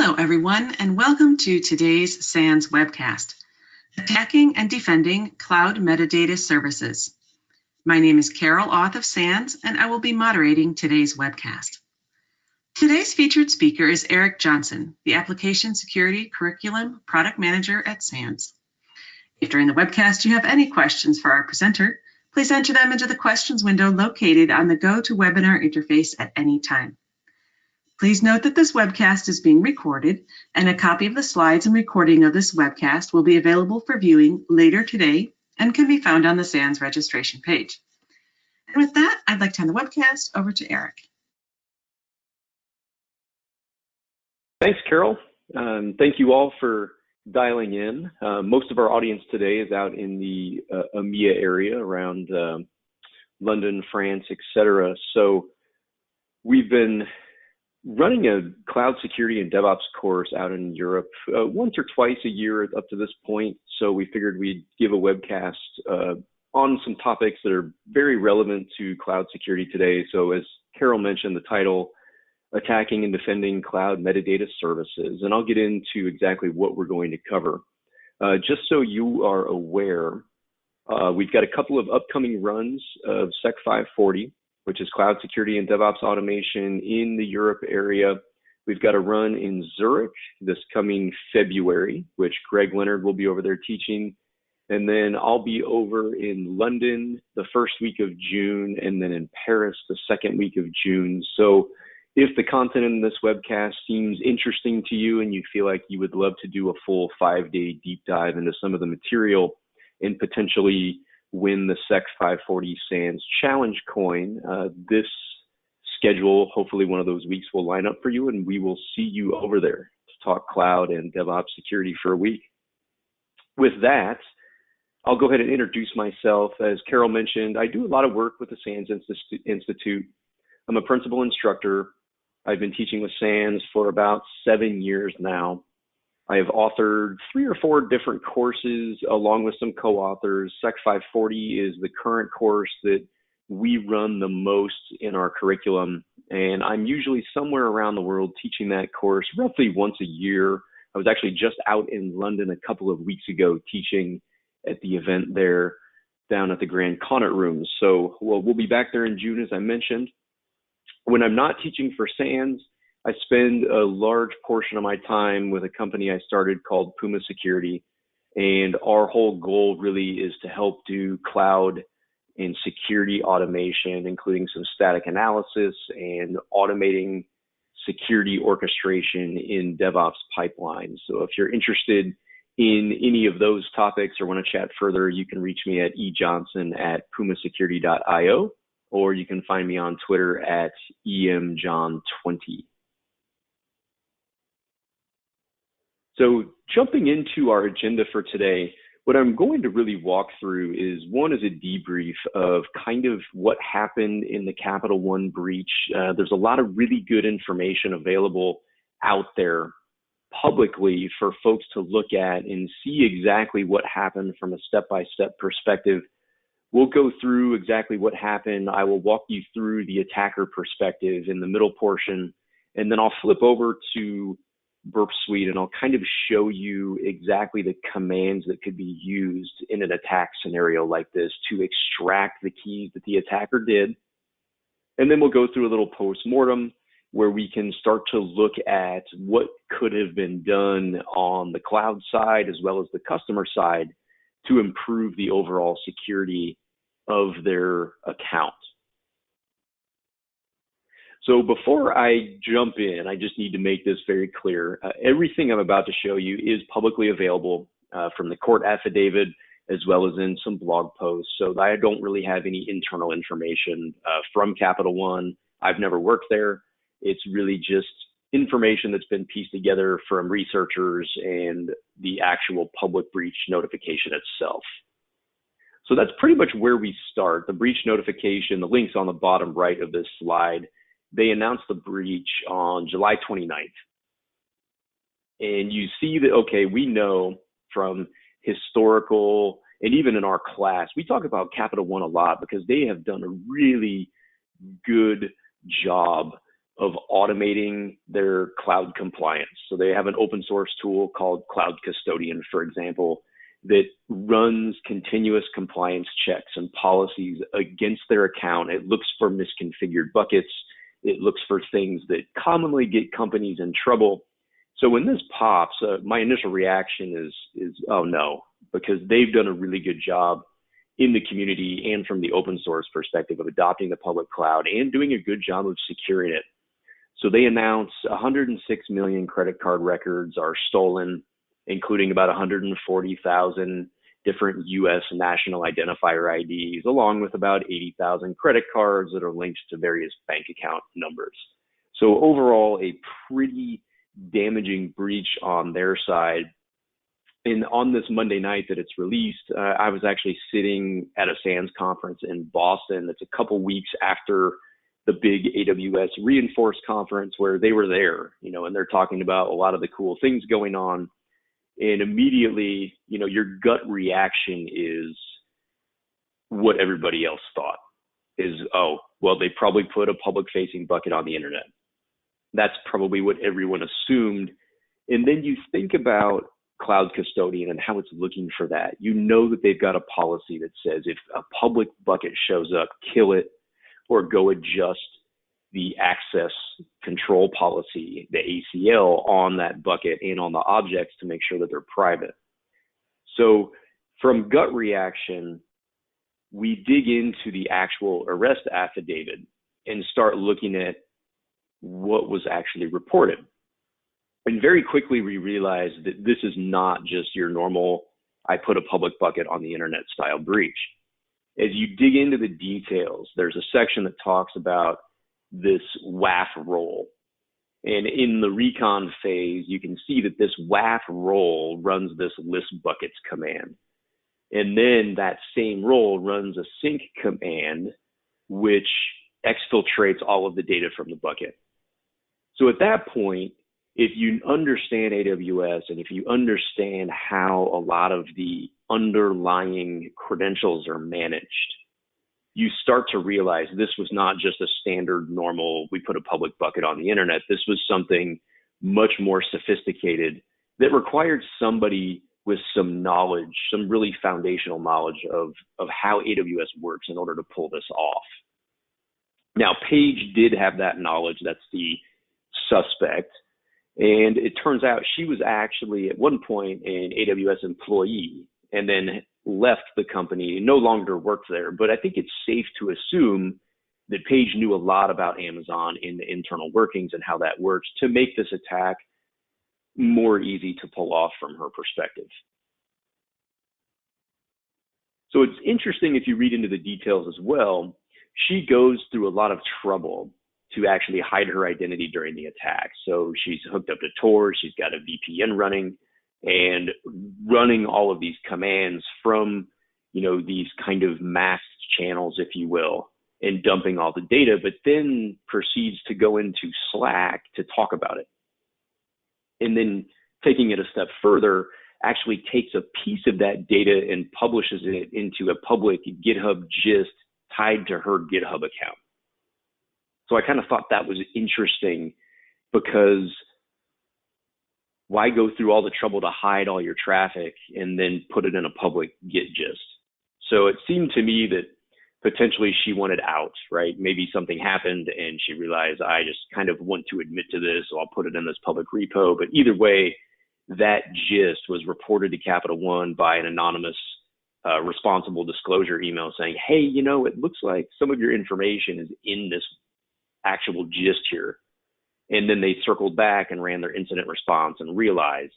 Hello, everyone, and welcome to today's SANS webcast, Attacking and Defending Cloud Metadata Services. My name is Carol Auth of SANS, and I will be moderating today's webcast. Today's featured speaker is Eric Johnson, the Application Security Curriculum Product Manager at SANS. If during the webcast you have any questions for our presenter, please enter them into the questions window located on the GoToWebinar interface at any time. Please note that this webcast is being recorded, and a copy of the slides and recording of this webcast will be available for viewing later today and can be found on the SANS registration page. And with that, I'd like to hand the webcast over to Eric. Thanks, Carol. Thank you all for dialing in. Most of our audience today is out in the EMEA area around London, France, etc. So we've been running a cloud security and DevOps course out in Europe once or twice a year up to this point. So we figured we'd give a webcast on some topics that are very relevant to cloud security today. So as Carol mentioned, the title, Attacking and Defending Cloud Metadata Services. And I'll get into exactly what we're going to cover. Just so you are aware, we've got a couple of upcoming runs of Sec 540, which is Cloud Security and DevOps Automation in the Europe area. We've got a run in Zurich this coming February, which Greg Leonard will be over there teaching. And then I'll be over in London the first week of June, and then in Paris the second week of June. So if the content in this webcast seems interesting to you and you feel like you would love to do a full 5-day deep dive into some of the material and potentially win the Sec 540 SANS Challenge coin, this schedule, hopefully one of those weeks will line up for you, and we will see you over there to talk cloud and DevOps security for a week. With that, I'll go ahead and introduce myself. As Carol mentioned, I do a lot of work with the SANS Institute. I'm a principal instructor. I've been teaching with SANS for about 7 years now. I have authored 3 or 4 different courses along with some co-authors. Sec 540 is the current course that we run the most in our curriculum, and I'm usually somewhere around the world teaching that course roughly once a year. I was actually just out in London a couple of weeks ago teaching at the event there down at the Grand Connaught Rooms. So we'll be back there in June, as I mentioned. When I'm not teaching for SANS, I spend a large portion of my time with a company I started called Puma Security, and our whole goal really is to help do cloud and security automation, including some static analysis and automating security orchestration in DevOps pipelines. So if you're interested in any of those topics or want to chat further, you can reach me at ejohnson@pumasecurity.io, or you can find me on Twitter at emjohn20. So jumping into our agenda for today, what I'm going to really walk through is, one is a debrief of kind of what happened in the Capital One breach. There's a lot of really good information available out there publicly for folks to look at and see exactly what happened from a step-by-step perspective. We'll go through exactly what happened. I will walk you through the attacker perspective in the middle portion, and then I'll flip over to Burp Suite, and I'll kind of show you exactly the commands that could be used in an attack scenario like this to extract the keys that the attacker did. And then we'll go through a little postmortem where we can start to look at what could have been done on the cloud side as well as the customer side to improve the overall security of their account. So before I jump in, I just need to make this very clear. Everything I'm about to show you is publicly available from the court affidavit as well as in some blog posts. So I don't really have any internal information from Capital One. I've never worked there. It's really just information that's been pieced together from researchers and the actual public breach notification itself. So that's pretty much where we start. The breach notification, the link's on the bottom right of this slide. They announced the breach on July 29th. And you see that, okay, we know from historical, and even in our class, we talk about Capital One a lot because they have done a really good job of automating their cloud compliance. So they have an open source tool called Cloud Custodian, for example, that runs continuous compliance checks and policies against their account. It looks for misconfigured buckets. It looks for things that commonly get companies in trouble. So when this pops, my initial reaction is, oh no, because they've done a really good job in the community and from the open source perspective of adopting the public cloud and doing a good job of securing it. So they announced 106 million credit card records are stolen, including about 140,000 different U.S. national identifier IDs, along with about 80,000 credit cards that are linked to various bank account numbers. So overall, a pretty damaging breach on their side. And on this Monday night that it's released, I was actually sitting at a SANS conference in Boston. It's a couple weeks after the big AWS Reinforce conference where they were there, and they're talking about a lot of the cool things going on. And immediately, your gut reaction is what everybody else thought is, oh, well, they probably put a public facing bucket on the internet. That's probably what everyone assumed. And then you think about Cloud Custodian and how it's looking for that. You know that they've got a policy that says if a public bucket shows up, kill it or go adjust the access control policy, the ACL, on that bucket and on the objects to make sure that they're private. So from gut reaction, we dig into the actual arrest affidavit and start looking at what was actually reported. And very quickly, we realized that this is not just your normal, I put a public bucket on the internet style breach. As you dig into the details, there's a section that talks about this WAF role. And in the recon phase, you can see that this WAF role runs this list buckets command. And then that same role runs a sync command, which exfiltrates all of the data from the bucket. So at that point, if you understand AWS and if you understand how a lot of the underlying credentials are managed, you start to realize this was not just a standard normal, we put a public bucket on the internet. This was something much more sophisticated that required somebody with some knowledge, some really foundational knowledge of how AWS works in order to pull this off. Now, Paige did have that knowledge. That's the suspect. And it turns out she was actually at one point an AWS employee and then left the company, no longer worked there. But I think it's safe to assume that Paige knew a lot about Amazon in the internal workings and how that works to make this attack more easy to pull off from her perspective. So it's interesting if you read into the details as well, she goes through a lot of trouble to actually hide her identity during the attack. So she's hooked up to Tor, she's got a VPN running, and running all of these commands from, these kind of masked channels, if you will, and dumping all the data, but then proceeds to go into Slack to talk about it. And then taking it a step further, actually takes a piece of that data and publishes it into a public GitHub gist tied to her GitHub account. So I kind of thought that was interesting because why go through all the trouble to hide all your traffic and then put it in a public Git gist? So it seemed to me that potentially she wanted out, right? Maybe something happened and she realized I just kind of want to admit to this, so I'll put it in this public repo. But either way, that gist was reported to Capital One by an anonymous responsible disclosure email saying, hey, it looks like some of your information is in this actual gist here. And then they circled back and ran their incident response and realized,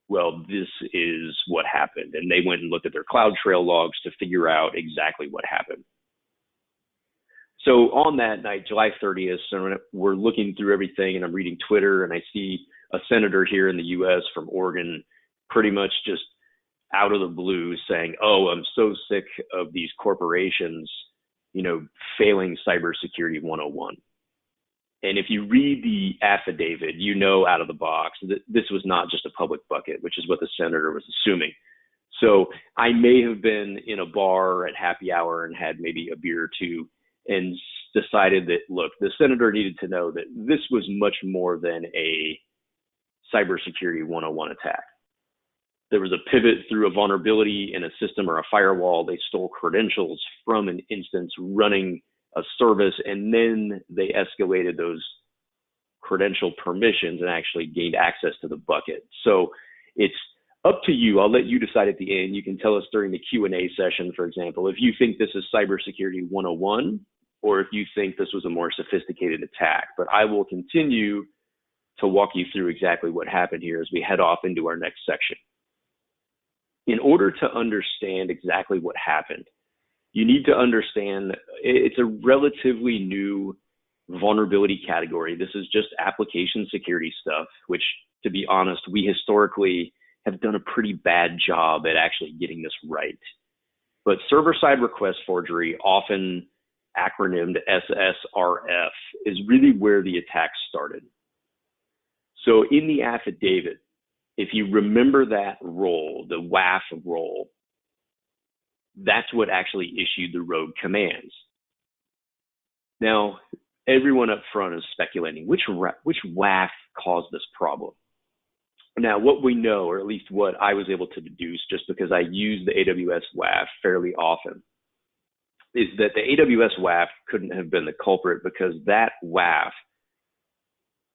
well, this is what happened. And they went and looked at their CloudTrail logs to figure out exactly what happened. So on that night, July 30th, so we're looking through everything and I'm reading Twitter and I see a senator here in the US from Oregon pretty much just out of the blue saying, oh, I'm so sick of these corporations, failing cybersecurity 101. And if you read the affidavit, out of the box that this was not just a public bucket, which is what the senator was assuming. So I may have been in a bar at happy hour and had maybe a beer or two and decided that, look, the senator needed to know that this was much more than a cybersecurity 101 attack. There was a pivot through a vulnerability in a system or a firewall. They stole credentials from an instance running a service, and then they escalated those credential permissions and actually gained access to the bucket. So it's up to you. I'll let you decide at the end. You can tell us during the Q&A session, for example, if you think this is cybersecurity 101, or if you think this was a more sophisticated attack. But I will continue to walk you through exactly what happened here as we head off into our next section. In order to understand exactly what happened, you need to understand it's a relatively new vulnerability category. This is just application security stuff, which, to be honest, we historically have done a pretty bad job at actually getting this right. But server-side request forgery, often acronymed SSRF, is really where the attack started. So in the affidavit, if you remember that role, the WAF role, that's what actually issued the rogue commands. Now, everyone up front is speculating which WAF caused this problem. Now, what we know, or at least what I was able to deduce just because I use the AWS WAF fairly often, is that the AWS WAF couldn't have been the culprit because that WAF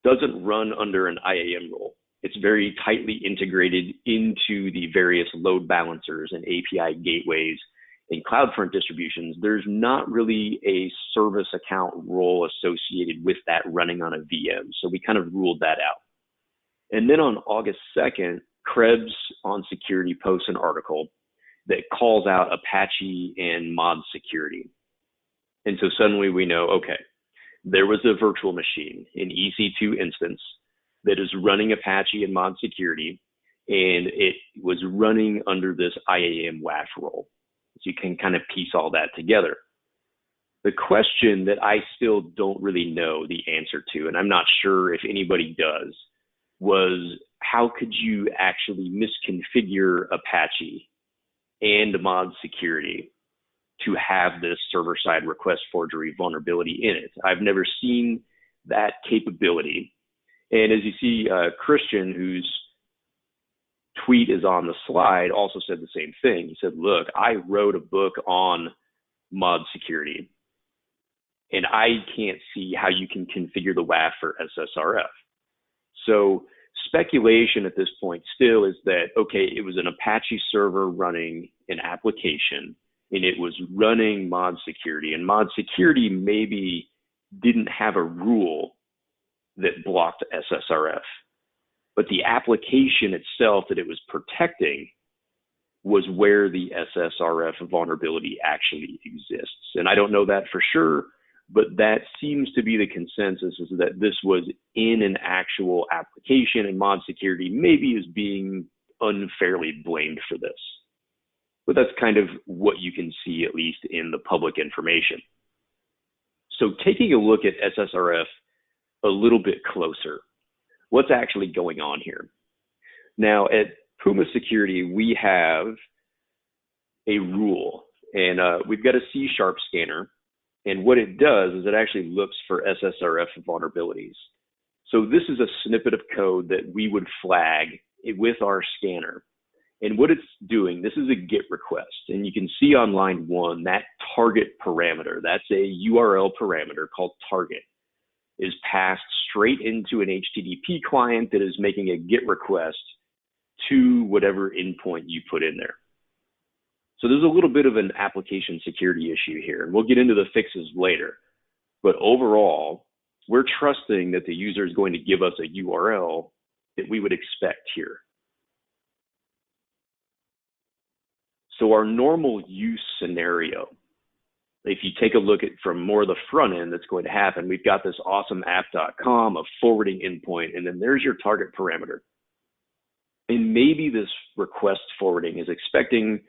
doesn't run under an IAM role. It's very tightly integrated into the various load balancers and API gateways in CloudFront distributions. There's not really a service account role associated with that running on a VM. So we kind of ruled that out. And then on August 2nd, Krebs on Security posts an article that calls out Apache and Mod Security. And so suddenly we know, okay, there was a virtual machine, an EC2 instance that is running Apache and Mod Security, and it was running under this IAM WAF role. So you can kind of piece all that together. The question that I still don't really know the answer to, and I'm not sure if anybody does, was how could you actually misconfigure Apache and Mod Security to have this server-side request forgery vulnerability in it? I've never seen that capability. And as you see, Christian, whose tweet is on the slide, also said the same thing. He said, look, I wrote a book on Mod Security, and I can't see how you can configure the WAF for SSRF. So speculation at this point still is that, okay, it was an Apache server running an application, and it was running Mod Security, and Mod Security maybe didn't have a rule that blocked SSRF. But the application itself that it was protecting was where the SSRF vulnerability actually exists. And I don't know that for sure, but that seems to be the consensus, is that this was in an actual application, and Mod Security maybe is being unfairly blamed for this. But that's kind of what you can see, at least in the public information. So taking a look at SSRF a little bit closer, what's actually going on here? Now, at Puma Security, we have a rule, and we've got a C# scanner, and what it does is it actually looks for SSRF vulnerabilities. So this is a snippet of code that we would flag with our scanner. And what it's doing, this is a GET request, and you can see on line 1, that target parameter, that's a URL parameter called target, is passed straight into an HTTP client that is making a GET request to whatever endpoint you put in there. So there's a little bit of an application security issue here, and we'll get into the fixes later. But overall, we're trusting that the user is going to give us a URL that we would expect here. So our normal use scenario, if you take a look at from more the front end that's going to happen, we've got this awesome app.com, a forwarding endpoint, and then there's your target parameter. And maybe this request forwarding is expecting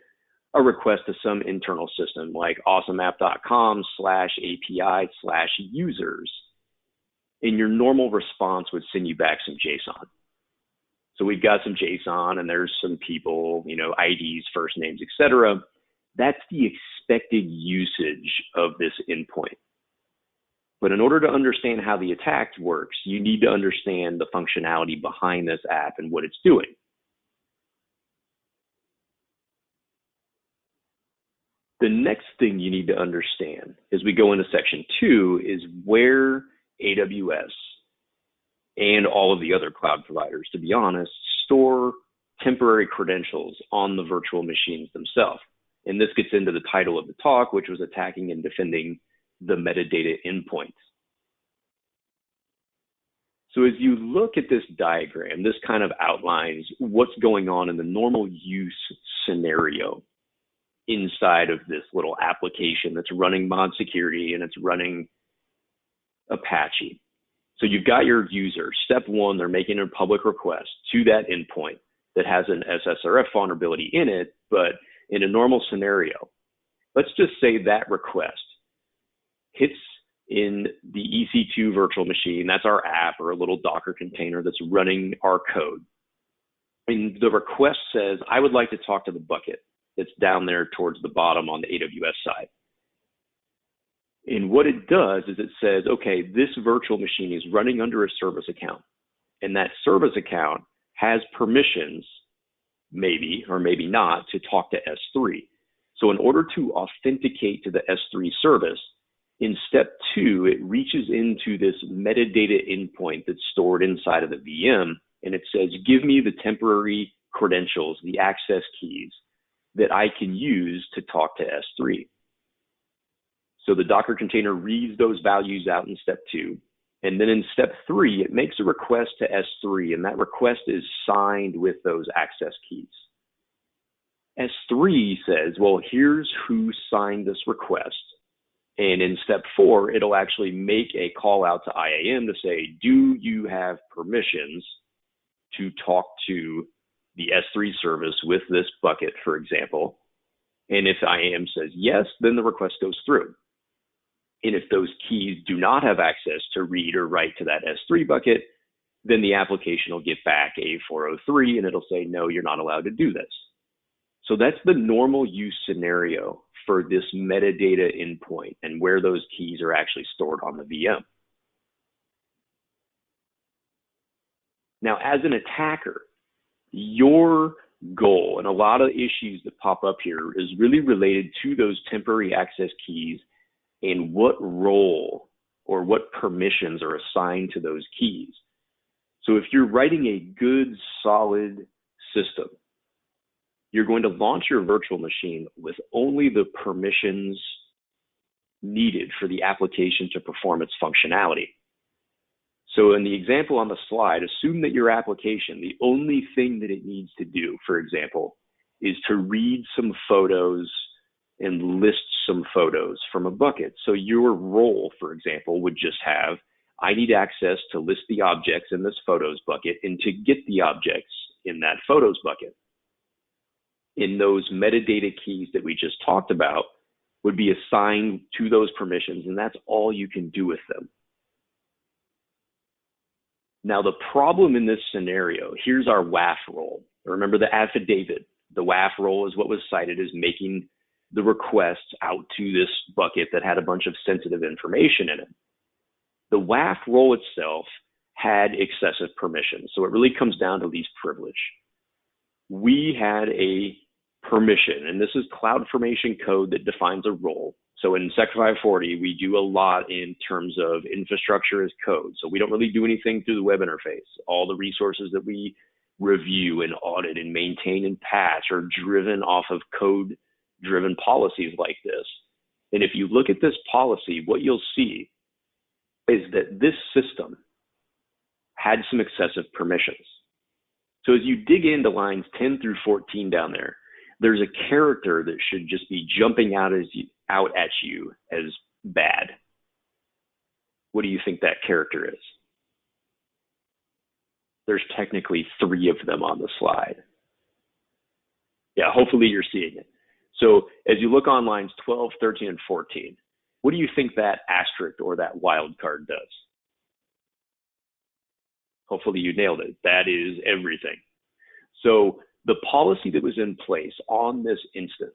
a request to some internal system like awesomeapp.com/API/users. And your normal response would send you back some JSON. So we've got some JSON, and there's some people, IDs, first names, etc. That's the expected usage of this endpoint. But in order to understand how the attack works, you need to understand the functionality behind this app and what it's doing. The next thing you need to understand as we go into section 2 is where AWS and all of the other cloud providers, to be honest, store temporary credentials on the virtual machines themselves. And this gets into the title of the talk, which was attacking and defending the metadata endpoints. So as you look at this diagram, this kind of outlines what's going on in the normal use scenario inside of this little application that's running Mod Security and it's running Apache. So you've got your user. Step one, they're making a public request to that endpoint that has an SSRF vulnerability in it, but in a normal scenario, let's just say that request hits in the EC2 virtual machine. That's our app or a little Docker container that's running our code. And the request says, I would like to talk to the bucket that's down there towards the bottom on the AWS side. And what it does is it says, okay, this virtual machine is running under a service account. And that service account has permissions, maybe or maybe not, to talk to S3. So in order to authenticate to the S3 service, in step 2, it reaches into this metadata endpoint that's stored inside of the VM, and it says, give me the temporary credentials, the access keys that I can use to talk to S3. So the Docker container reads those values out in step 2. And then in step 3, it makes a request to S3, and that request is signed with those access keys. S3 says, well, here's who signed this request. And in step 4, it'll actually make a call out to IAM to say, do you have permissions to talk to the S3 service with this bucket, for example? And if IAM says yes, then the request goes through. And if those keys do not have access to read or write to that S3 bucket, then the application will get back a 403 and it'll say, no, you're not allowed to do this. So that's the normal use scenario for this metadata endpoint and where those keys are actually stored on the VM. Now, as an attacker, your goal and a lot of issues that pop up here is really related to those temporary access keys and what role or what permissions are assigned to those keys. So if you're writing a good, solid system, you're going to launch your virtual machine with only the permissions needed for the application to perform its functionality. So in the example on the slide, assume that your application, the only thing that it needs to do, for example, is to read some photos and list some photos from a bucket. So your role, for example, would just have, I need access to list the objects in this photos bucket and to get the objects in that photos bucket. In those metadata keys that we just talked about would be assigned to those permissions, and that's all you can do with them. Now, the problem in this scenario, here's our WAF role. Remember the affidavit. The WAF role is what was cited as making the requests out to this bucket that had a bunch of sensitive information in it. The WAF role itself had excessive permissions, so it really comes down to least privilege. We had a permission, and this is CloudFormation code that defines a role. So in Sec 540, we do a lot in terms of infrastructure as code. So we don't really do anything through the web interface. All the resources that we review and audit and maintain and patch are driven off of code-driven policies like this. And if you look at this policy, what you'll see is that this system had some excessive permissions. So as you dig into lines 10 through 14 down there, there's a character that should just be jumping out at you as bad. What do you think that character is? There's technically 3 of them on the slide. Yeah, hopefully you're seeing it. So as you look on lines 12, 13, and 14, what do you think that asterisk or that wild card does? Hopefully you nailed it. That is everything. So the policy that was in place on this instance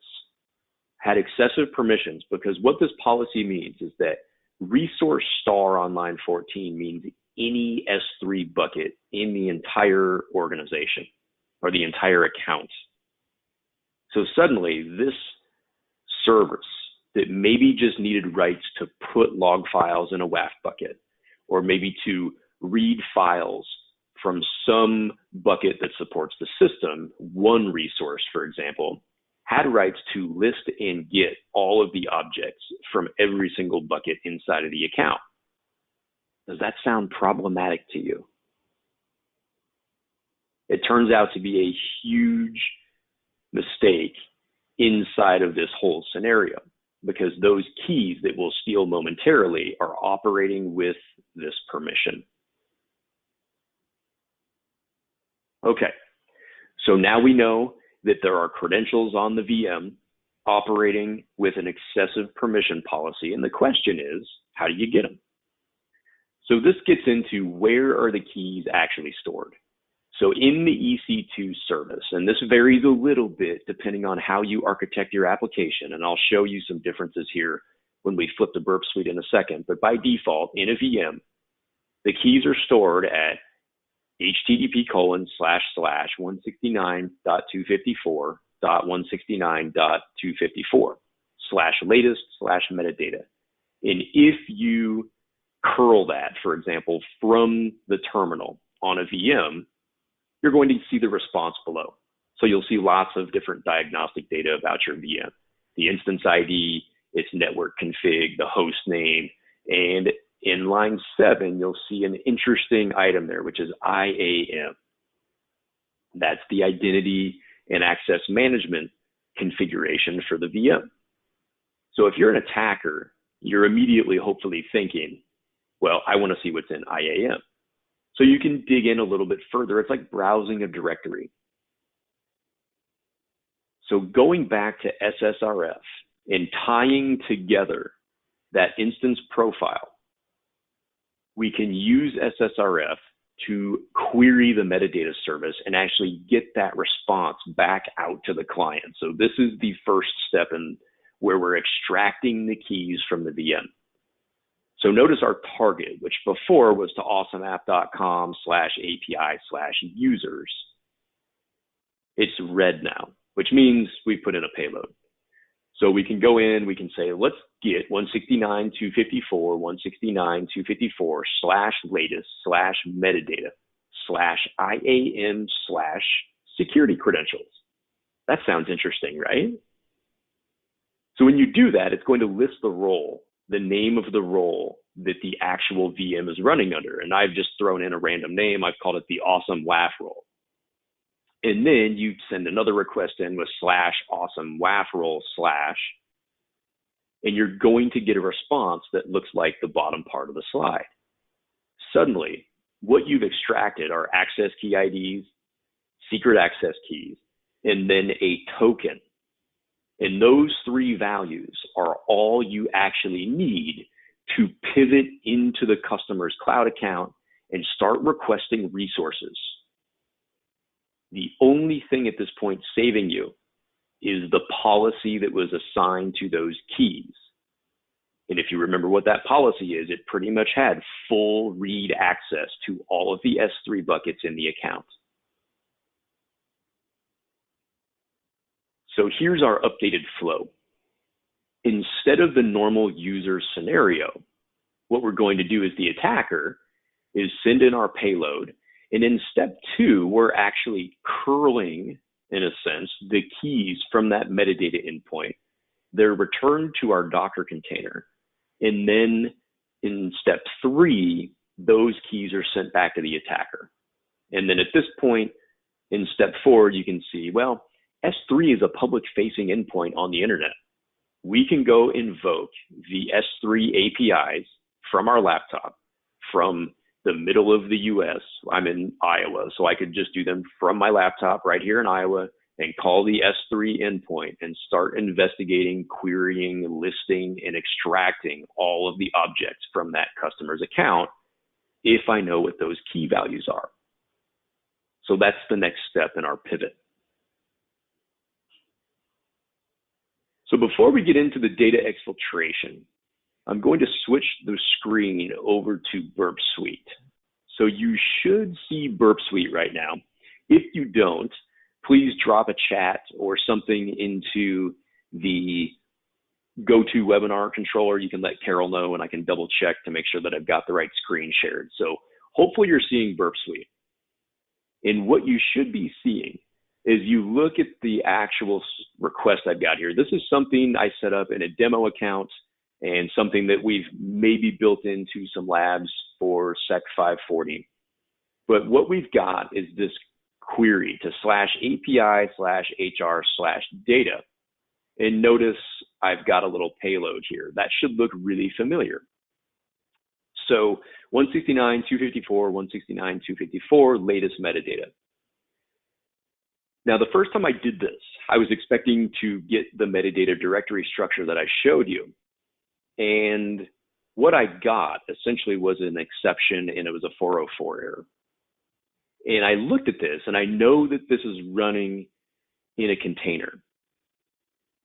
had excessive permissions, because what this policy means is that resource star on line 14 means any S3 bucket in the entire organization or the entire account. So suddenly this service that maybe just needed rights to put log files in a WAF bucket, or maybe to read files from some bucket that supports the system, one resource, for example, had rights to list and get all of the objects from every single bucket inside of the account. Does that sound problematic to you? It turns out to be a huge mistake inside of this whole scenario, because those keys that we'll steal momentarily are operating with this permission. Okay, so now we know that there are credentials on the VM operating with an excessive permission policy, and the question is, how do you get them? So this gets into where are the keys actually stored. So in the EC2 service, and this varies a little bit depending on how you architect your application, and I'll show you some differences here when we flip to Burp Suite in a second, but by default in a VM, the keys are stored at http://169.254.169.254/latest/metadata. And if you curl that, for example, from the terminal on a VM, you're going to see the response below. So you'll see lots of different diagnostic data about your VM, the instance ID, its network config, the host name, and in line 7, you'll see an interesting item there, which is IAM. That's the identity and access management configuration for the VM. So if you're an attacker, you're immediately hopefully thinking, well, I want to see what's in IAM. So you can dig in a little bit further. It's like browsing a directory. So going back to SSRF and tying together that instance profile, we can use SSRF to query the metadata service and actually get that response back out to the client. So this is the first step in where we're extracting the keys from the VM. So notice our target, which before was to awesomeapp.com/API/users. It's red now, which means we put in a payload. So we can go in, we can say, let's get 169.254.169.254/latest/metadata/IAM/security credentials. That sounds interesting, right? So when you do that, it's going to list the role, the name of the role that the actual VM is running under. And I've just thrown in a random name. I've called it the awesome WAF role. And then you send another request in with /awesome WAF role/, and you're going to get a response that looks like the bottom part of the slide. Suddenly, what you've extracted are access key IDs, secret access keys, and then a token. And those three values are all you actually need to pivot into the customer's cloud account and start requesting resources. The only thing at this point saving you is the policy that was assigned to those keys. And if you remember what that policy is, it pretty much had full read access to all of the S3 buckets in the account. So here's our updated flow. Instead of the normal user scenario, what we're going to do as the attacker is send in our payload. And in step 2, we're actually curling, in a sense, the keys from that metadata endpoint. They're returned to our Docker container. And then in step 3, those keys are sent back to the attacker. And then at this point, in step 4, you can see, well, S3 is a public-facing endpoint on the internet. We can go invoke the S3 APIs from our laptop, from the middle of the US. I'm in Iowa, so I could just do them from my laptop right here in Iowa and call the S3 endpoint and start investigating, querying, listing, and extracting all of the objects from that customer's account if I know what those key values are. So that's the next step in our pivot. So before we get into the data exfiltration, I'm going to switch the screen over to Burp Suite. So you should see Burp Suite right now. If you don't, please drop a chat or something into the GoToWebinar controller. You can let Carol know, and I can double check to make sure that I've got the right screen shared. So hopefully you're seeing Burp Suite. And what you should be seeing is you look at the actual request I've got here. This is something I set up in a demo account and something that we've maybe built into some labs for Sec 540. But what we've got is this query to /API/HR/data. And notice I've got a little payload here. That should look really familiar. So 169.254, 169.254, latest metadata. Now, the first time I did this, I was expecting to get the metadata directory structure that I showed you. And what I got essentially was an exception, and it was a 404 error. And I looked at this, and I know that this is running in a container.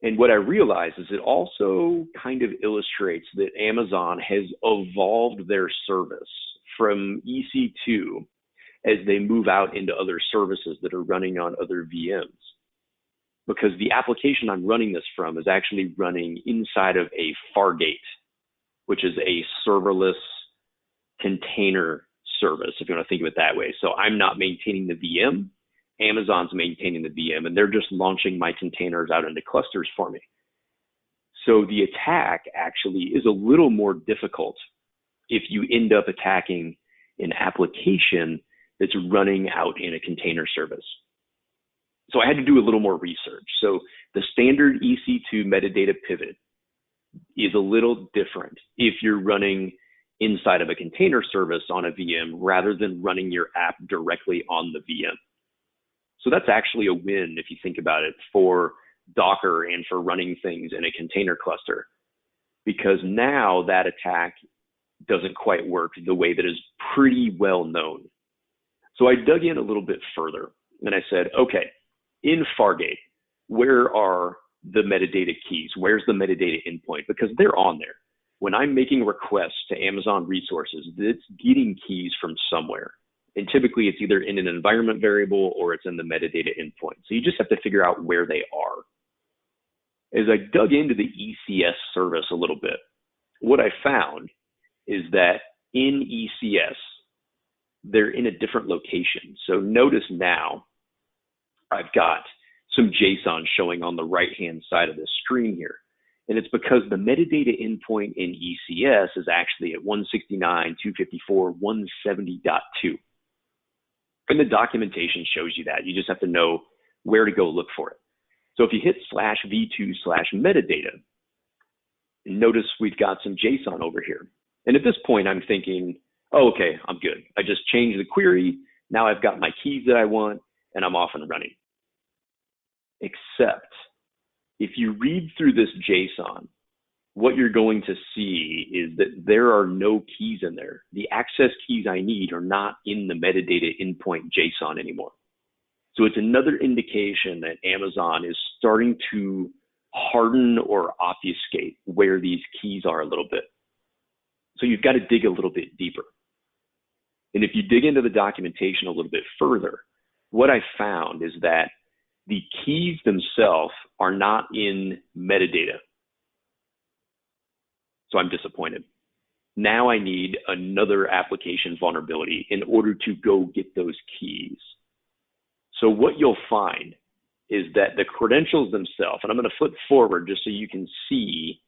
And what I realized is it also kind of illustrates that Amazon has evolved their service from EC2 as they move out into other services that are running on other VMs. Because the application I'm running this from is actually running inside of a Fargate, which is a serverless container service, if you want to think of it that way. So I'm not maintaining the VM. Amazon's maintaining the VM, and they're just launching my containers out into clusters for me. So the attack actually is a little more difficult if you end up attacking an application that's running out in a container service. So I had to do a little more research. So the standard EC2 metadata pivot is a little different if you're running inside of a container service on a VM rather than running your app directly on the VM. So that's actually a win if you think about it for Docker and for running things in a container cluster, because now that attack doesn't quite work the way that is pretty well known. So I dug in a little bit further and I said, okay, in Fargate, where are the metadata keys? Where's the metadata endpoint? Because they're on there. When I'm making requests to Amazon resources, it's getting keys from somewhere. And typically it's either in an environment variable or it's in the metadata endpoint. So you just have to figure out where they are. As I dug into the ECS service a little bit, what I found is that in ECS, they're in a different location. So notice now I've got some JSON showing on the right-hand side of the screen here. And it's because the metadata endpoint in ECS is actually at 169.254.170.2. And the documentation shows you that. You just have to know where to go look for it. So if you hit /v2/metadata, notice we've got some JSON over here. And at this point, I'm thinking, oh, okay, I'm good. I just changed the query. Now I've got my keys that I want, and I'm off and running. Except if you read through this JSON, what you're going to see is that there are no keys in there. The access keys I need are not in the metadata endpoint JSON anymore. So it's another indication that Amazon is starting to harden or obfuscate where these keys are a little bit. So you've got to dig a little bit deeper. And if you dig into the documentation a little bit further, what I found is that the keys themselves are not in metadata. So I'm disappointed. Now I need another application vulnerability in order to go get those keys. So what you'll find is that the credentials themselves, and I'm going to flip forward just so you can see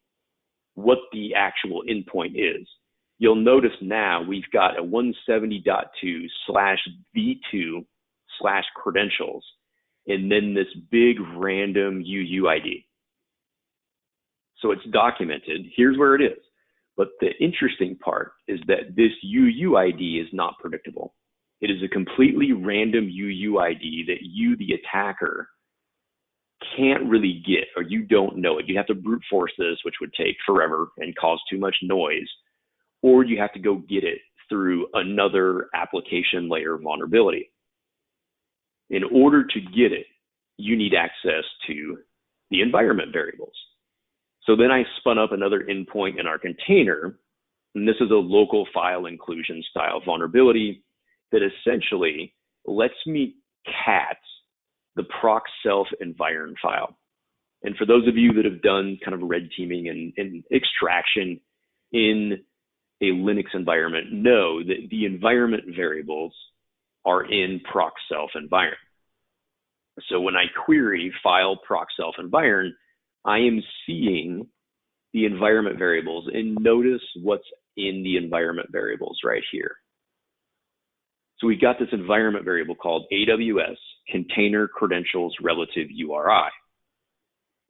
what the actual endpoint is. You'll notice now we've got a 170.2/v2/credentials, and then this big random UUID. So it's documented. Here's where it is. But the interesting part is that this UUID is not predictable. It is a completely random UUID that you, the attacker, can't really get, or you don't know it. You have to brute force this, which would take forever and cause too much noise, or you have to go get it through another application layer vulnerability. In order to get it, you need access to the environment variables. So then I spun up another endpoint in our container, and this is a local file inclusion style vulnerability that essentially lets me cat the proc self environ file. And for those of you that have done kind of red teaming and extraction in a Linux environment, know that the environment variables are in proc self environ. So when I query file proc self environ, I am seeing the environment variables, and notice what's in the environment variables right here. So we've got this environment variable called AWS container credentials relative URI.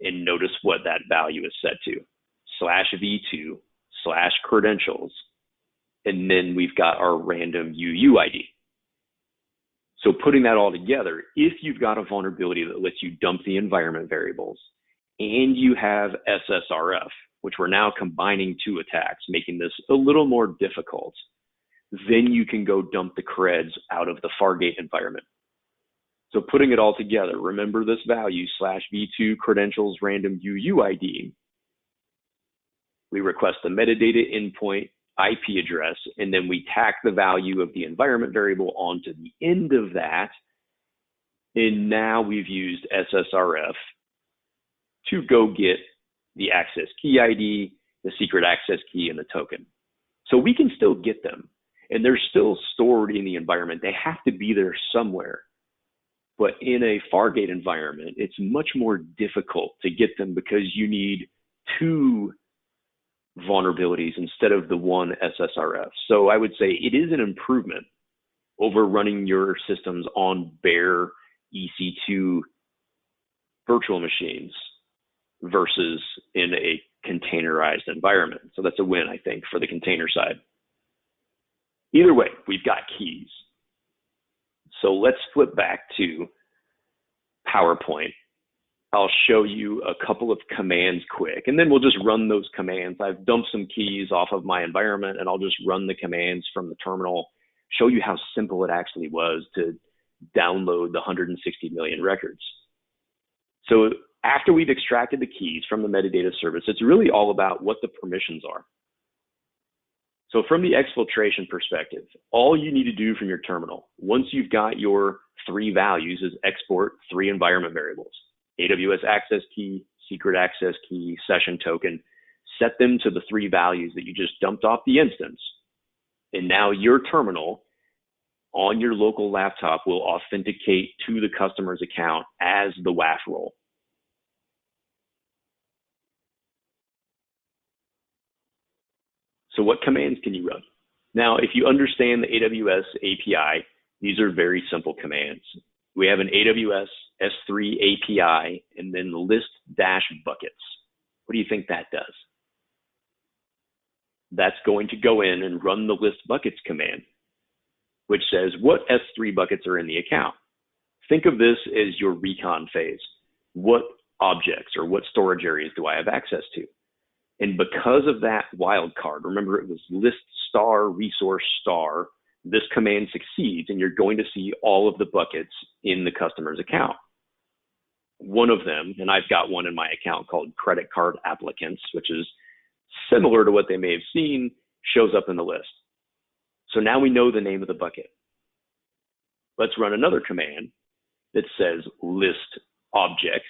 And notice what that value is set to, /v2/credentials. And then we've got our random UUID. So putting that all together, if you've got a vulnerability that lets you dump the environment variables and you have SSRF, which we're now combining two attacks, making this a little more difficult, then you can go dump the creds out of the Fargate environment. So putting it all together, remember this value /v2 credentials random UUID. We request the metadata endpoint IP address, and then we tack the value of the environment variable onto the end of that. And now we've used SSRF to go get the access key ID, the secret access key, and the token. So we can still get them, and they're still stored in the environment. They have to be there somewhere. But in a Fargate environment, it's much more difficult to get them because you need two vulnerabilities instead of the one SSRF. So I would say it is an improvement over running your systems on bare EC2 virtual machines versus in a containerized environment. So that's a win, I think, for the container side. Either way, we've got keys. So let's flip back to PowerPoint. I'll show you a couple of commands quick, and then we'll just run those commands. I've dumped some keys off of my environment, and I'll just run the commands from the terminal, show you how simple it actually was to download the 160 million records. So after we've extracted the keys from the metadata service, it's really all about what the permissions are. So from the exfiltration perspective, all you need to do from your terminal, once you've got your three values, is export three environment variables: AWS access key, secret access key, session token. Set them to the three values that you just dumped off the instance. And now your terminal on your local laptop will authenticate to the customer's account as the WAF role. So what commands can you run? Now, if you understand the AWS API, these are very simple commands. We have an AWS S3 API and then list-buckets. What do you think that does? That's going to go in and run the list buckets command, which says what S3 buckets are in the account. Think of this as your recon phase. What objects or what storage areas do I have access to? And because of that wildcard, remember it was list star resource star, this command succeeds and you're going to see all of the buckets in the customer's account. One of them, and I've got one in my account called credit card applicants, which is similar to what they may have seen, shows up in the list. So now we know the name of the bucket. Let's run another command that says list objects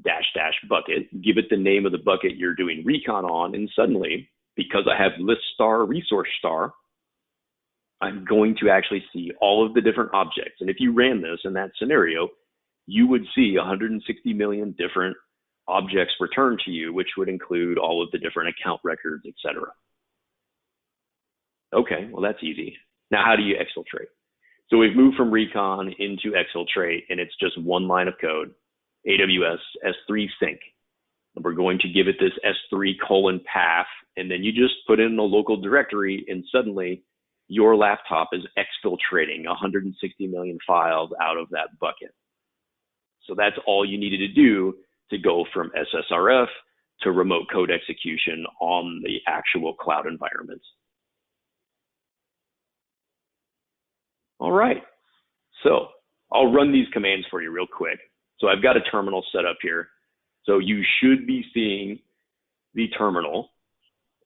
-- bucket, give it the name of the bucket you're doing recon on, and suddenly, because I have list star resource star, I'm going to actually see all of the different objects. And if you ran this in that scenario, you would see 160 million different objects returned to you, which would include all of the different account records, etc. Okay, well, that's easy. Now, how do you exfiltrate? So we've moved from recon into exfiltrate, and it's just one line of code. AWS S3 sync. And we're going to give it this S3 path, and then you just put in the local directory, and suddenly your laptop is exfiltrating 160 million files out of that bucket. So that's all you needed to do to go from SSRF to remote code execution on the actual cloud environments. All right, so I'll run these commands for you real quick. So I've got a terminal set up here. So you should be seeing the terminal,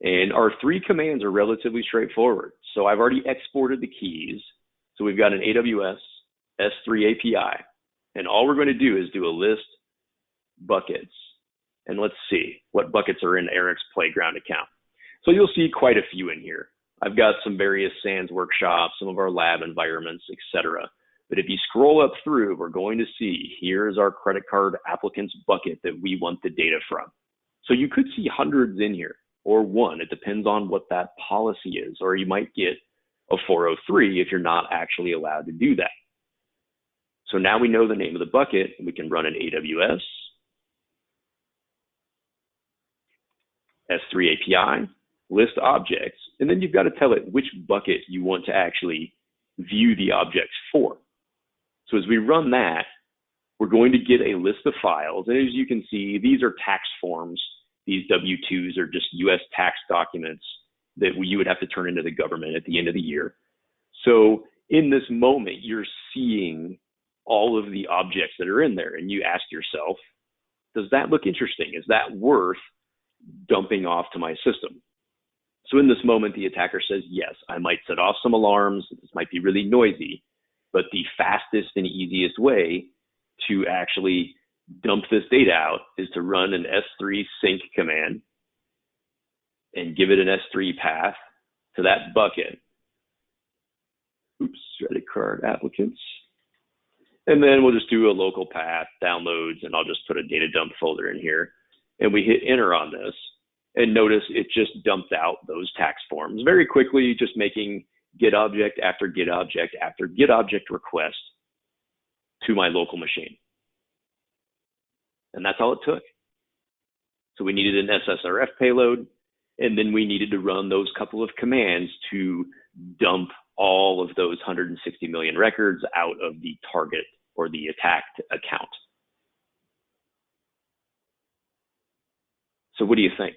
and our 3 commands are relatively straightforward. So I've already exported the keys. So we've got an AWS S3 API, and all we're going to do is do a list buckets. And let's see what buckets are in Eric's Playground account. So you'll see quite a few in here. I've got some various SANS workshops, some of our lab environments, etc. But if you scroll up through, we're going to see here's our credit card applicants bucket that we want the data from. So you could see hundreds in here, or 1. It depends on what that policy is, or you might get a 403 if you're not actually allowed to do that. So now we know the name of the bucket, and we can run an AWS S3 API, list objects, and then you've got to tell it which bucket you want to actually view the objects for. So as we run that, we're going to get a list of files. And as you can see, these are tax forms. These W-2s are just US tax documents that you would have to turn into the government at the end of the year. So in this moment, you're seeing all of the objects that are in there, and you ask yourself, does that look interesting? Is that worth dumping off to my system? So in this moment, the attacker says, yes, I might set off some alarms. This might be really noisy, but the fastest and easiest way to actually dump this data out is to run an S3 sync command and give it an S3 path to that bucket. Oops, credit card applicants. And then we'll just do a local path, downloads, and I'll just put a data dump folder in here. And we hit enter on this, and notice it just dumped out those tax forms very quickly, just making get object after get object after get object request to my local machine. And that's all it took. So we needed an SSRF payload, and then we needed to run those couple of commands to dump all of those 160 million records out of the target or the attacked account. So what do you think?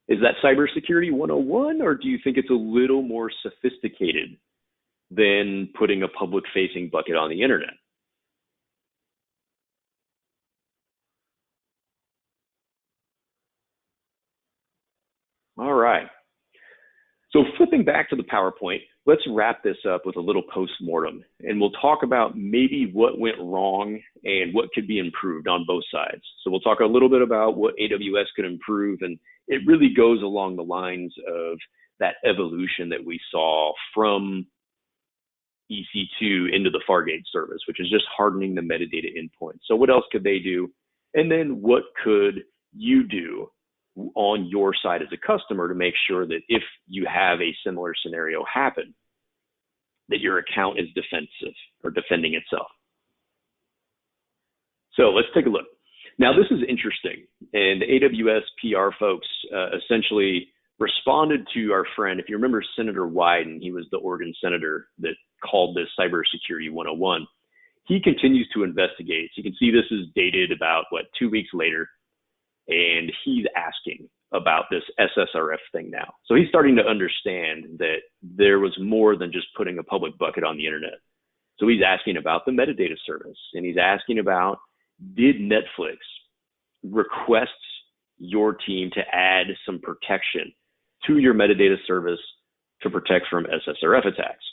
Is that cybersecurity 101, or do you think it's a little more sophisticated than putting a public-facing bucket on the internet? All right. So flipping back to the PowerPoint, let's wrap this up with a little post-mortem, and we'll talk about maybe what went wrong and what could be improved on both sides. So we'll talk a little bit about what AWS could improve, and it really goes along the lines of that evolution that we saw from EC2 into the Fargate service, which is just hardening the metadata endpoint. So what else could they do? And then what could you do on your side as a customer to make sure that if you have a similar scenario happen, that your account is defensive or defending itself? So let's take a look. Now, this is interesting, and AWS PR folks essentially responded to our friend. If you remember Senator Wyden, he was the Oregon senator that called this cybersecurity 101. He continues to investigate. So you can see this is dated about, 2 weeks later, and he's asking about this SSRF thing now. So he's starting to understand that there was more than just putting a public bucket on the internet. So he's asking about the metadata service, and he's asking about, did Netflix request your team to add some protection to your metadata service to protect from SSRF attacks?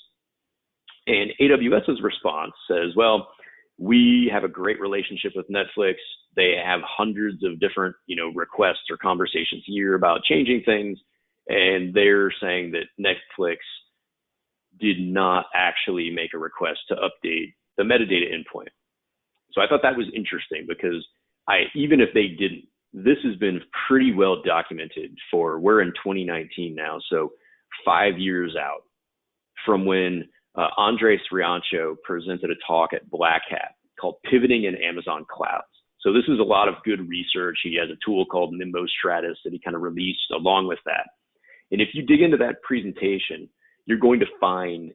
And AWS's response says, well, we have a great relationship with Netflix. They have hundreds of different, requests or conversations a year about changing things. And they're saying that Netflix did not actually make a request to update the metadata endpoint. So I thought that was interesting because even if they didn't, this has been pretty well documented we're in 2019 now. So 5 years out from when Andres Riancho presented a talk at Black Hat called Pivoting in Amazon Clouds. So this is a lot of good research. He has a tool called Nimbo Stratus that he kind of released along with that. And if you dig into that presentation, you're going to find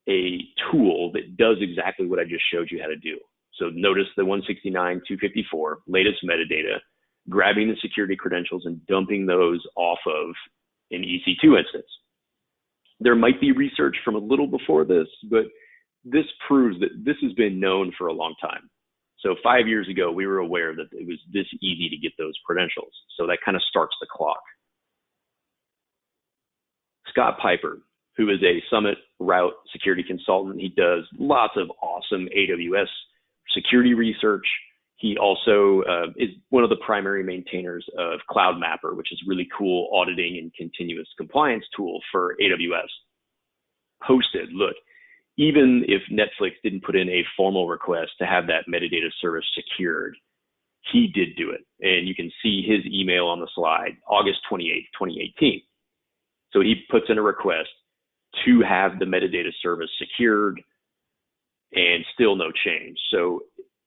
a tool that does exactly what I just showed you how to do. So notice the 169.254, latest metadata, grabbing the security credentials and dumping those off of an EC2 instance. There might be research from a little before this, but this proves that this has been known for a long time. So 5 years ago, we were aware that it was this easy to get those credentials. So that kind of starts the clock. Scott Piper, who is a Summit Route security consultant, he does lots of awesome AWS security research. He also is one of the primary maintainers of Cloud Mapper, which is a really cool auditing and continuous compliance tool for AWS. Posted, look, even if Netflix didn't put in a formal request to have that metadata service secured, he did do it. And you can see his email on the slide, August 28th, 2018. So he puts in a request to have the metadata service secured and still no change. So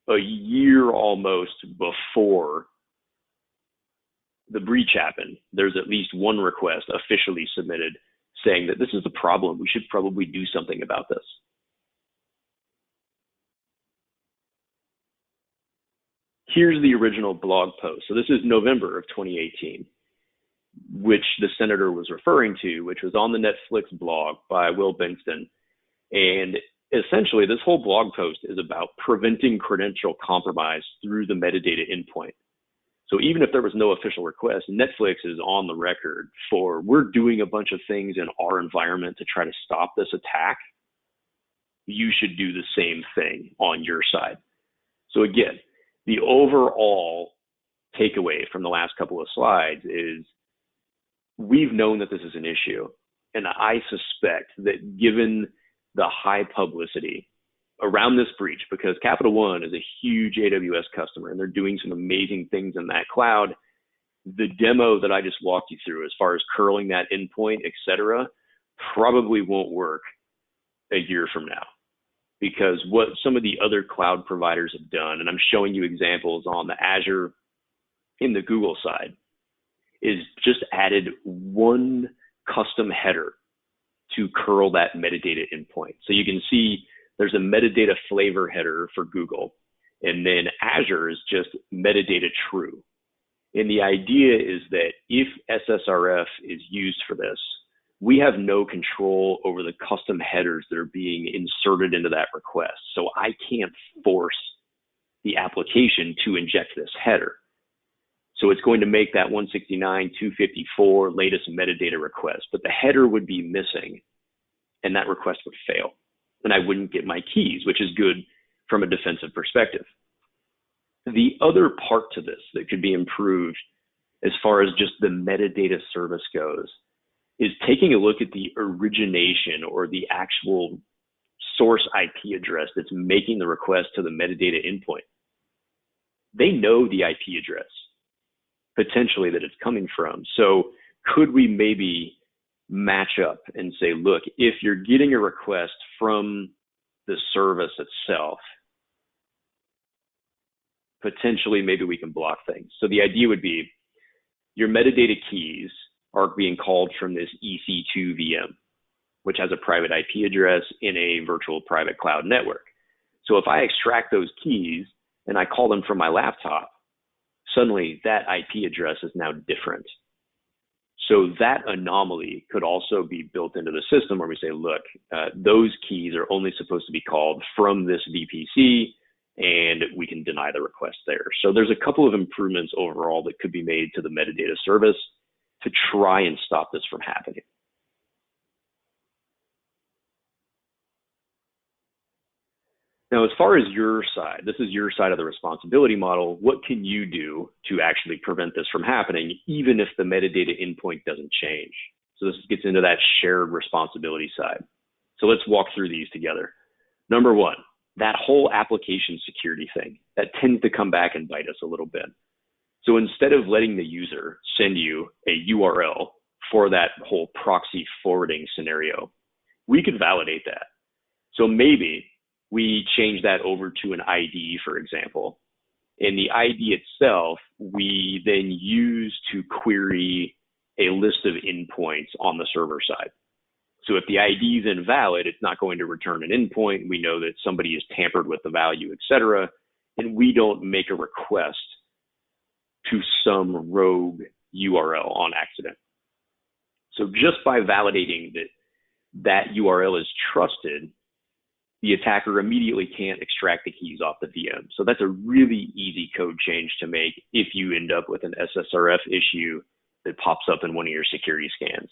a year almost before the breach happened, there's at least one request officially submitted saying that this is a problem. We should probably do something about this. Here's the original blog post. So this is November of 2018, which the senator was referring to, which was on the Netflix blog by Will Benston. And essentially, this whole blog post is about preventing credential compromise through the metadata endpoint. So even if there was no official request, Netflix is on the record for, we're doing a bunch of things in our environment to try to stop this attack. You should do the same thing on your side. So again, the overall takeaway from the last couple of slides is we've known that this is an issue. And I suspect that given the high publicity around this breach, because Capital One is a huge AWS customer and they're doing some amazing things in that cloud, the demo that I just walked you through as far as curling that endpoint, et cetera, probably won't work a year from now. Because what some of the other cloud providers have done, and I'm showing you examples on the Azure in the Google side, is just added one custom header to curl that metadata endpoint. So you can see there's a metadata flavor header for Google, and then Azure is just metadata true. And the idea is that if SSRF is used for this, we have no control over the custom headers that are being inserted into that request. So I can't force the application to inject this header. So it's going to make that 169.254 latest metadata request, but the header would be missing and that request would fail. And I wouldn't get my keys, which is good from a defensive perspective. The other part to this that could be improved as far as just the metadata service goes is taking a look at the origination or the actual source IP address that's making the request to the metadata endpoint. They know the IP address potentially that it's coming from. So could we maybe match up and say, look, if you're getting a request from the service itself, potentially maybe we can block things. So the idea would be your metadata keys are being called from this EC2 VM, which has a private IP address in a virtual private cloud network. So if I extract those keys and I call them from my laptop, suddenly that IP address is now different. So that anomaly could also be built into the system where we say, look, those keys are only supposed to be called from this VPC, and we can deny the request there. So there's a couple of improvements overall that could be made to the metadata service to try and stop this from happening. Now, as far as your side, this is your side of the responsibility model. What can you do to actually prevent this from happening, even if the metadata endpoint doesn't change? So this gets into that shared responsibility side. So let's walk through these together. Number one, that whole application security thing, that tends to come back and bite us a little bit. So instead of letting the user send you a URL for that whole proxy forwarding scenario, we could validate that. So maybe we change that over to an ID, for example. And the ID itself, we then use to query a list of endpoints on the server side. So if the ID is invalid, it's not going to return an endpoint. We know that somebody has tampered with the value, et cetera, and we don't make a request to some rogue URL on accident. So just by validating that that URL is trusted, the attacker immediately can't extract the keys off the VM. So that's a really easy code change to make if you end up with an SSRF issue that pops up in one of your security scans.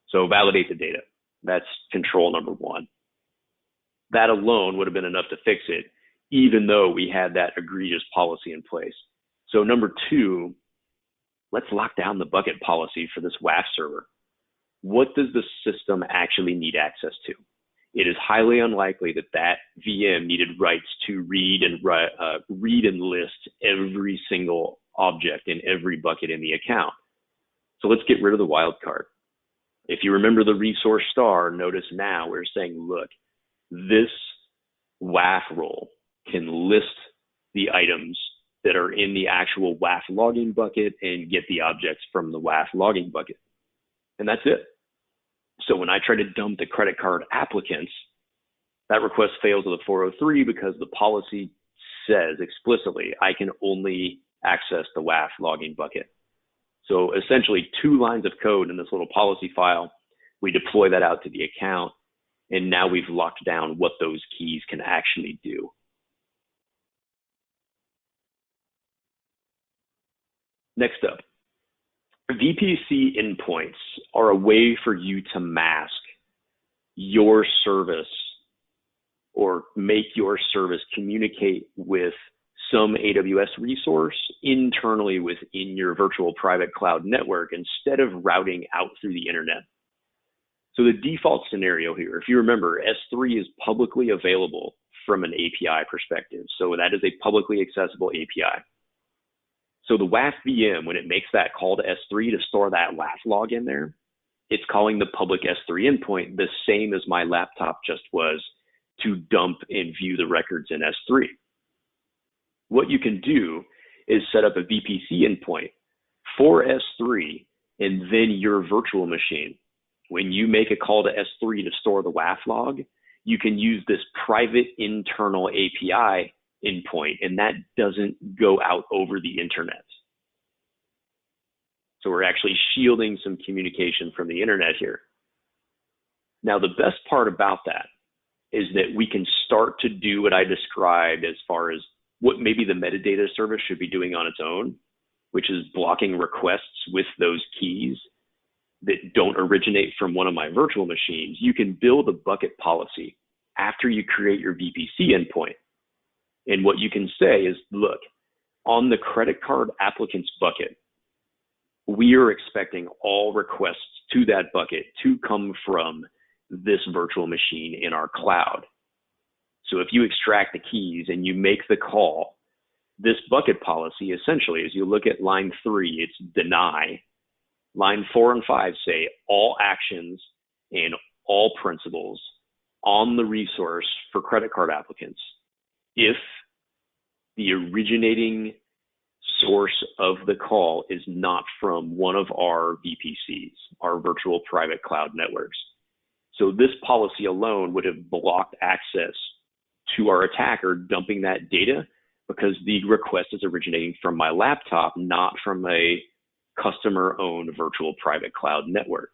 So validate the data. That's control number one. That alone would have been enough to fix it, even though we had that egregious policy in place. So number two, let's lock down the bucket policy for this WAF server. What does the system actually need access to? It is highly unlikely that that VM needed rights to read and list every single object in every bucket in the account. So let's get rid of the wildcard. If you remember the resource star, notice now we're saying, look, this WAF role can list the items that are in the actual WAF logging bucket and get the objects from the WAF logging bucket. And that's it. So when I try to dump the credit card applicants, that request fails with a 403 because the policy says explicitly, I can only access the WAF logging bucket. So essentially 2 lines of code in this little policy file, we deploy that out to the account, and now we've locked down what those keys can actually do. Next up, VPC endpoints are a way for you to mask your service or make your service communicate with some AWS resource internally within your virtual private cloud network instead of routing out through the internet. So the default scenario here, if you remember, S3 is publicly available from an API perspective. So that is a publicly accessible API. So the WAF VM, when it makes that call to S3 to store that WAF log in there, it's calling the public S3 endpoint the same as my laptop just was to dump and view the records in S3. What you can do is set up a VPC endpoint for S3 and then your virtual machine. When you make a call to S3 to store the WAF log, you can use this private internal API endpoint, and that doesn't go out over the internet. So we're actually shielding some communication from the internet here. Now, the best part about that is that we can start to do what I described as far as what maybe the metadata service should be doing on its own, which is blocking requests with those keys that don't originate from one of my virtual machines. You can build a bucket policy after you create your VPC endpoint. And what you can say is, look, on the credit card applicants bucket, we are expecting all requests to that bucket to come from this virtual machine in our cloud. So if you extract the keys and you make the call, this bucket policy essentially, as you look at line 3, it's deny. Line 4 and 5 say all actions and all principals on the resource for credit card applicants if the originating source of the call is not from one of our VPCs, our virtual private cloud networks. So this policy alone would have blocked access to our attacker dumping that data because the request is originating from my laptop, not from a customer-owned virtual private cloud network.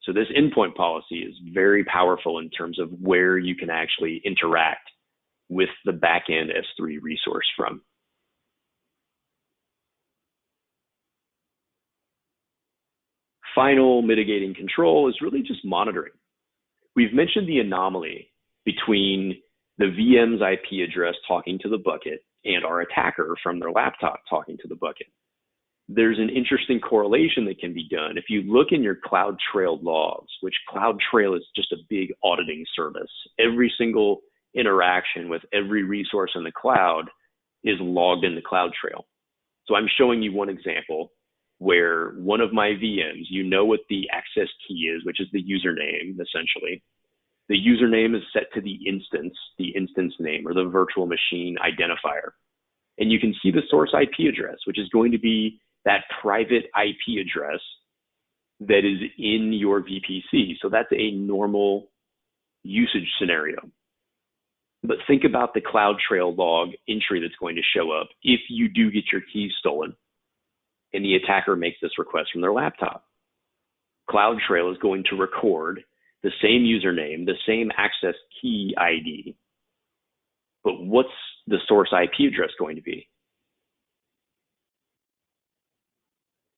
So this endpoint policy is very powerful in terms of where you can actually interact with the backend S3 resource from. Final mitigating control is really just monitoring. We've mentioned the anomaly between the VM's IP address talking to the bucket and our attacker from their laptop talking to the bucket. There's an interesting correlation that can be done. If you look in your CloudTrail logs, which CloudTrail is just a big auditing service, every single interaction with every resource in the cloud is logged in the CloudTrail. So I'm showing you one example where one of my VMs, you know what the access key is, which is the username, essentially. The username is set to the instance name or the virtual machine identifier. And you can see the source IP address, which is going to be that private IP address that is in your VPC. So that's a normal usage scenario. But think about the CloudTrail log entry that's going to show up if you do get your keys stolen and the attacker makes this request from their laptop. CloudTrail is going to record the same username, the same access key ID, but what's the source IP address going to be?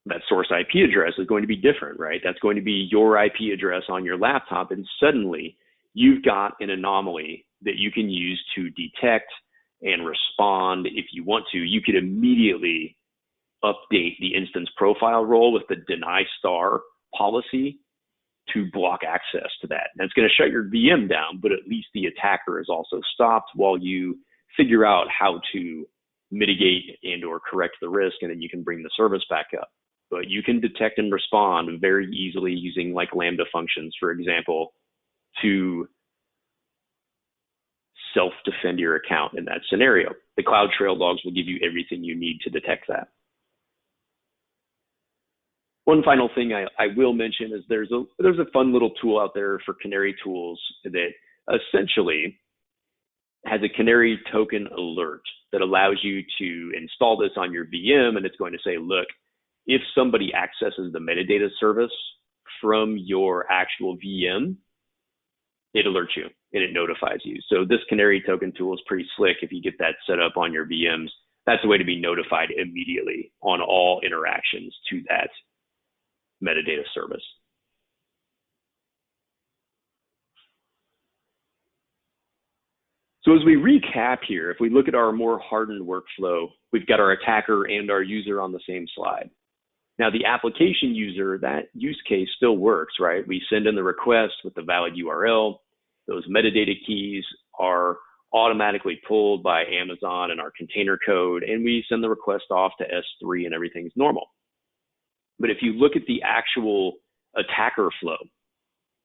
That source IP address is going to be different, right? That's going to be your IP address on your laptop, and suddenly you've got an anomaly that you can use to detect and respond if you want to. You could immediately update the instance profile role with the deny star policy to block access to that. And it's going to shut your VM down, but at least the attacker is also stopped while you figure out how to mitigate and or correct the risk, and then you can bring the service back up. But you can detect and respond very easily using like Lambda functions, for example, to self-defend your account in that scenario. The CloudTrail logs will give you everything you need to detect that. One final thing I will mention is there's a fun little tool out there for Canary tools that essentially has a Canary token alert that allows you to install this on your VM, and it's going to say, look, if somebody accesses the metadata service from your actual VM, it alerts you and it notifies you. So this Canary token tool is pretty slick. If you get that set up on your VMs, that's a way to be notified immediately on all interactions to that metadata service. So as we recap here, if we look at our more hardened workflow, we've got our attacker and our user on the same slide. Now the application user, that use case still works, right? We send in the request with the valid URL. Those metadata keys are automatically pulled by Amazon and our container code, and we send the request off to S3 and everything's normal. But if you look at the actual attacker flow,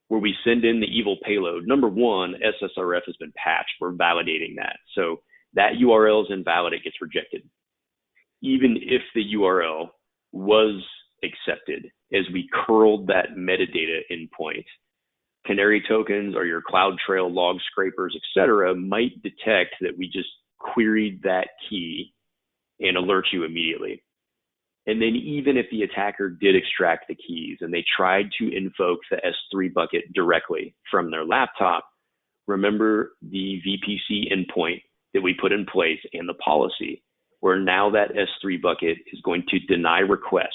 where we send in the evil payload, number one, SSRF has been patched. We're validating that. So that URL is invalid, it gets rejected. Even if the URL was accepted, as we curled that metadata endpoint, Canary tokens or your CloudTrail log scrapers, etc., might detect that we just queried that key and alert you immediately. And then even if the attacker did extract the keys and they tried to invoke the S3 bucket directly from their laptop, remember the VPC endpoint that we put in place and the policy, where now that S3 bucket is going to deny requests,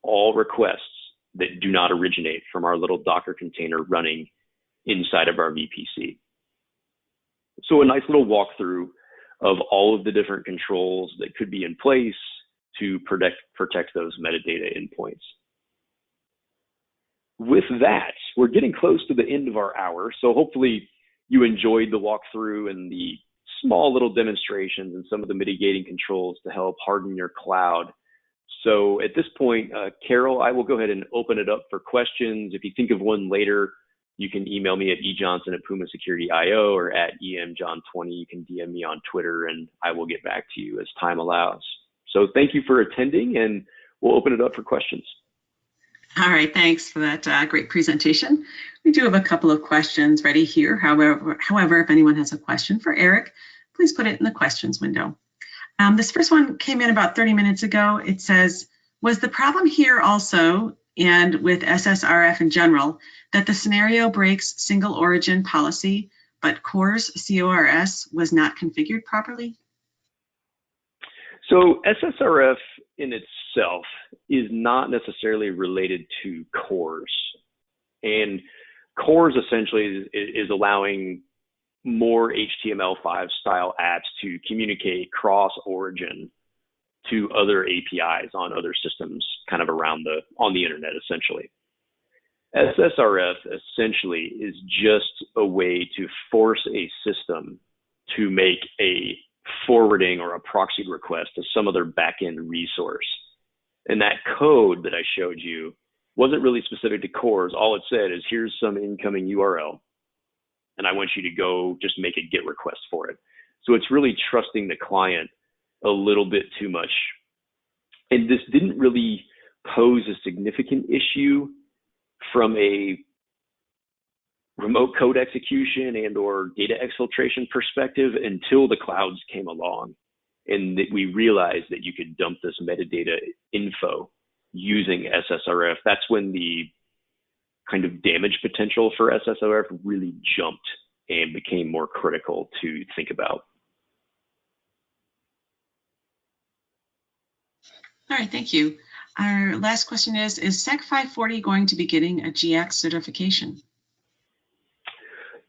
all requests that do not originate from our little Docker container running inside of our VPC. So a nice little walkthrough of all of the different controls that could be in place to protect those metadata endpoints. With that, we're getting close to the end of our hour, so hopefully you enjoyed the walkthrough and the small little demonstrations and some of the mitigating controls to help harden your cloud. So at this point, Carol, I will go ahead and open it up for questions. If you think of one later, you can email me at ejohnson@pumasecurity.io or at emjohn20. You can DM me on Twitter, and I will get back to you as time allows. So thank you for attending, and we'll open it up for questions. All right, thanks for that great presentation. We do have a couple of questions ready here. However, if anyone has a question for Eric, please put it in the questions window. This first one came in about 30 minutes ago. It says, was the problem here also, and with SSRF in general, that the scenario breaks single origin policy, but CORS was not configured properly? So SSRF in itself is not necessarily related to CORS. And CORS essentially is allowing more HTML5 style apps to communicate cross-origin to other APIs on other systems kind of around on the internet, essentially. SSRF essentially is just a way to force a system to make a forwarding or a proxy request to some other backend resource. And that code that I showed you wasn't really specific to CORS. All it said is, here's some incoming URL, and I want you to go just make a GET request for it. So it's really trusting the client a little bit too much. And this didn't really pose a significant issue from a remote code execution and or data exfiltration perspective until the clouds came along and that we realized that you could dump this metadata info using SSRF. That's when the kind of damage potential for SSRF really jumped and became more critical to think about. All right, thank you. Our last question is SEC 540 going to be getting a GX certification?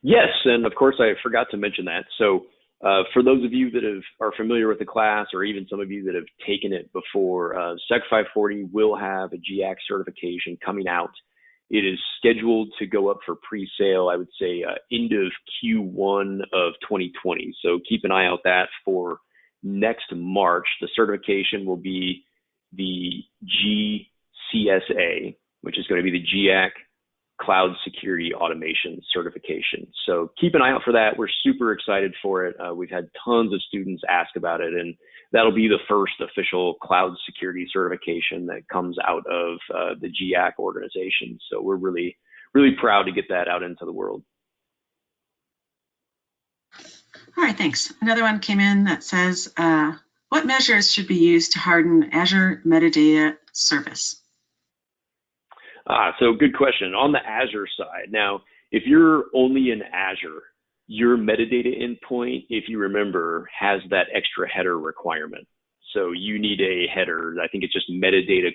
Yes, and of course I forgot to mention that. So for those of you that are familiar with the class, or even some of you that have taken it before, SEC 540 will have a GX certification coming out. It is scheduled to go up for pre-sale, I would say, end of Q1 of 2020. So keep an eye out that for next March. The certification will be the GCSA, which is going to be the GAC Cloud Security Automation certification. So keep an eye out for that. We're super excited for it. We've had tons of students ask about it, and that'll be the first official cloud security certification that comes out of the GAC organization. So we're really, really proud to get that out into the world. All right, thanks. Another one came in that says, what measures should be used to harden Azure Metadata Service? So good question. On the Azure side, now, if you're only in Azure, your metadata endpoint, if you remember, has that extra header requirement. So you need a header, I think it's just metadata :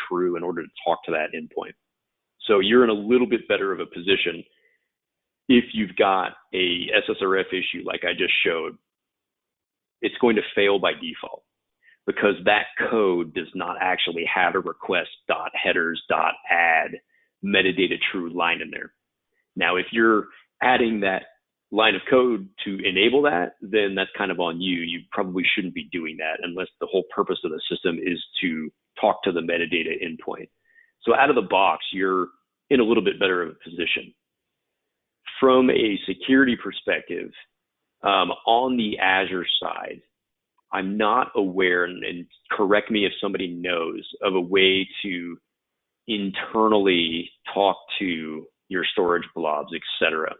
true in order to talk to that endpoint. So you're in a little bit better of a position if you've got a SSRF issue like I just showed. It's going to fail by default, because that code does not actually have a request.headers.add metadata true line in there. Now, if you're adding that line of code to enable that, then that's kind of on you. You probably shouldn't be doing that unless the whole purpose of the system is to talk to the metadata endpoint. So out of the box, you're in a little bit better of a position. From a security perspective, on the Azure side, I'm not aware, and correct me if somebody knows, of a way to internally talk to your storage blobs, etc.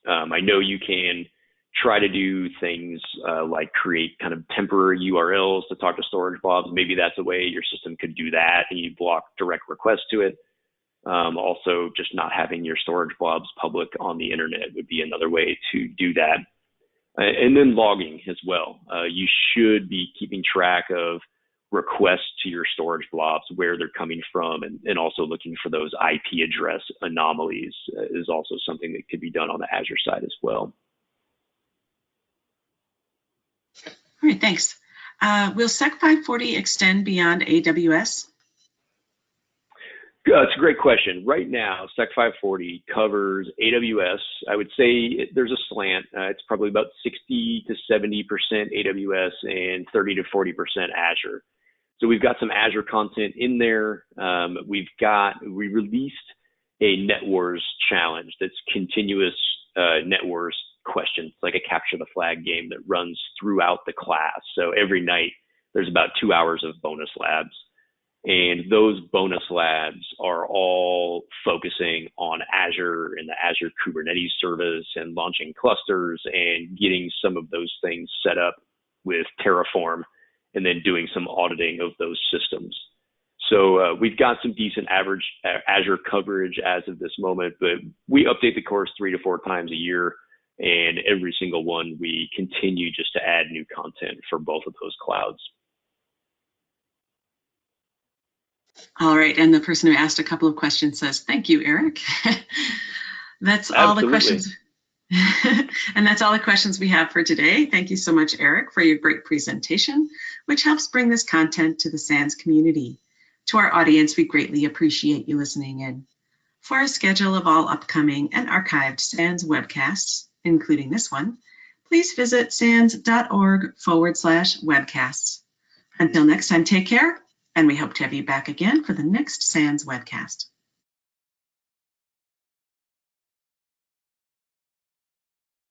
I know you can try to do things like create kind of temporary URLs to talk to storage blobs. Maybe that's a way your system could do that, and you block direct requests to it. Also, just not having your storage blobs public on the internet would be another way to do that. And then logging as well. You should be keeping track of requests to your storage blobs, where they're coming from, and also looking for those IP address anomalies is also something that could be done on the Azure side as well. All right, thanks. Will SEC 540 extend beyond AWS? It's a great question. Right now, SEC 540 covers AWS. I would say there's a slant. It's probably about 60 to 70% AWS and 30 to 40% Azure. So we've got some Azure content in there. We released a NetWars challenge that's continuous NetWars questions, like a capture the flag game that runs throughout the class. So every night there's about 2 hours of bonus labs. And those bonus labs are all focusing on Azure and the Azure Kubernetes service and launching clusters and getting some of those things set up with Terraform, and then doing some auditing of those systems. So we've got some decent average Azure coverage as of this moment, but we update the course 3 to 4 times a year. And every single one, we continue just to add new content for both of those clouds. All right, and the person who asked a couple of questions says, thank you, Eric. That's all Absolutely. the questions. And that's all the questions we have for today. Thank you so much, Eric, for your great presentation, which helps bring this content to the SANS community. To our audience, we greatly appreciate you listening in. For a schedule of all upcoming and archived SANS webcasts, including this one, please visit sans.org/webcasts. Until next time, take care, and we hope to have you back again for the next SANS webcast.